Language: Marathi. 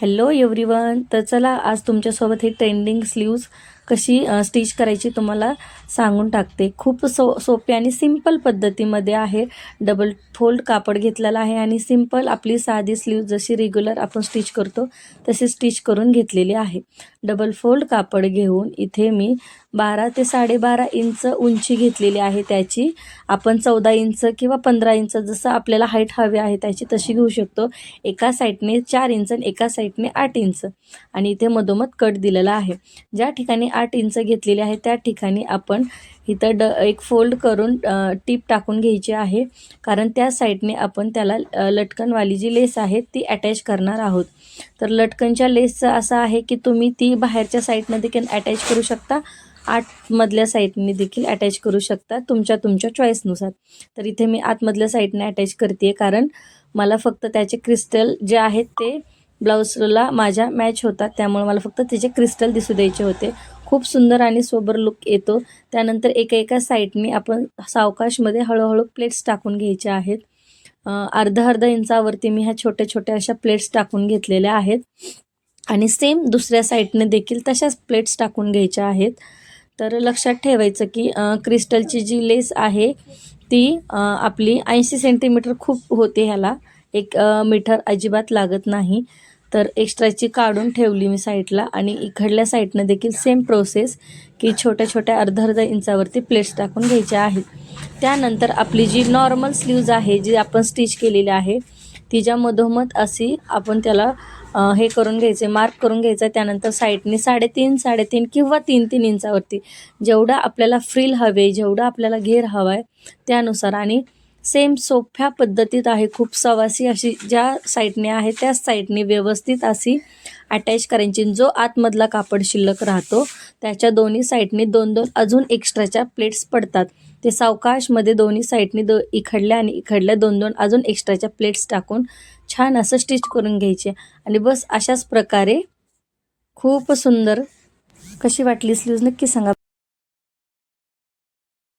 Hello everyone. तर चला आज तुमच्यासोबत ही ट्रेंडिंग स्लीव्ज कशी स्टिच करायची तुम्हाला सांगून टाकते. खूप सोपी आणि सिंपल पद्धतीमध्ये आहे. डबल फोल्ड कापड घेतलेला आहे आणि सिंपल आपली साधी स्लीव्ज जशी रेग्युलर आपण स्टिच करतो तशी स्टिच करून घेतलेली आहे. डबल फोल्ड कापड घेऊन इथे मी 12 ते 12.5 इंच उंची घेतलेली आहे. त्याची आपण 14 इंच किंवा 15 इंच जसं आपल्याला हाईट हवी आहे त्याची तशी घेऊ शकतो. एका साईडने 4 इंच आणि एका साईडने 8 इंच आणि इथे मधोमध कट दिलेला आहे. ज्या ठिकाणी 8 इंच घेतलेली आहे त्या ठिकाणी आपण इथं एक फोल्ड करून टीप टाकून घ्यायची आहे, कारण त्या साईडने आपण त्याला लटकनवाली जी लेस आहे ती अटॅच करणार आहोत. तर लटकनच्या लेसचं असं आहे की तुम्ही ती बाहेरच्या साईडने देखील अटॅच करू शकता, आतमधल्या साईडने देखील अटॅच करू शकता तुमच्या चॉईसनुसार. तर इथे मी आतमधल्या साईडने अटॅच करते कारण मला फक्त त्याचे क्रिस्टल जे आहेत ते ब्लाऊजला माझ्या मॅच होतात, त्यामुळे मला फक्त त्याचे क्रिस्टल दिसू द्यायचे होते. खूप सुंदर आणि सोबर लुक येतो. त्यानंतर एका साईडने आपण सावकाशमध्ये हळूहळू प्लेट्स टाकून घ्यायच्या आहेत. अर्धा इंचावरती मी ह्या छोट्या छोट्या अशा प्लेट्स टाकून घेतलेल्या आहेत आणि सेम दुसऱ्या साईडने देखील तशाच प्लेट्स टाकून घ्यायच्या आहेत. तर लक्षात ठेवायचं की क्रिस्टलची जी लेस आहे ती आपली 80 सेंटीमीटर खूप होते, ह्याला 1 मीटर अजिबात लागत नाही. तर एक्स्ट्राची काढून ठेवली मी साईडला आणि इकडल्या साईडनं देखील सेम प्रोसेस की छोट्या छोट्या अर्धा इंचावरती प्लेट्स टाकून घ्यायच्या आहेत. त्यानंतर आपली जी नॉर्मल स्लीव्ज आहे जी आपण स्टिच केलेली आहे तिच्या मधोमध अशी आपण त्याला हे करून घ्यायचे, मार्क करून घ्यायचा. त्यानंतर साईडने 3.5 किंवा 3 इंचावरती जेवढा आपल्याला फ्रिल हवे, जेवढा आपल्याला घेर हवा आहे त्यानुसार आणि सेम सोप्या पद्धतीत आहे. खूप सवासी अशी ज्या साईडने आहे त्याच साईडने व्यवस्थित अशी अटॅच करायची. जो आतमधला कापड शिल्लक राहतो त्याच्या दोन्ही साईडने 2-2 अजून एक्स्ट्राच्या प्लेट्स पडतात. ते सावकाशमध्ये दोन्ही साईडने इकडल्या आणि इकडल्या 2-2 अजून एक्स्ट्राच्या प्लेट्स टाकून छान असं स्टिच करून घ्यायचे आणि बस अशाच प्रकारे खूप सुंदर. कशी वाटली स्लीव्ज नक्की सांगा.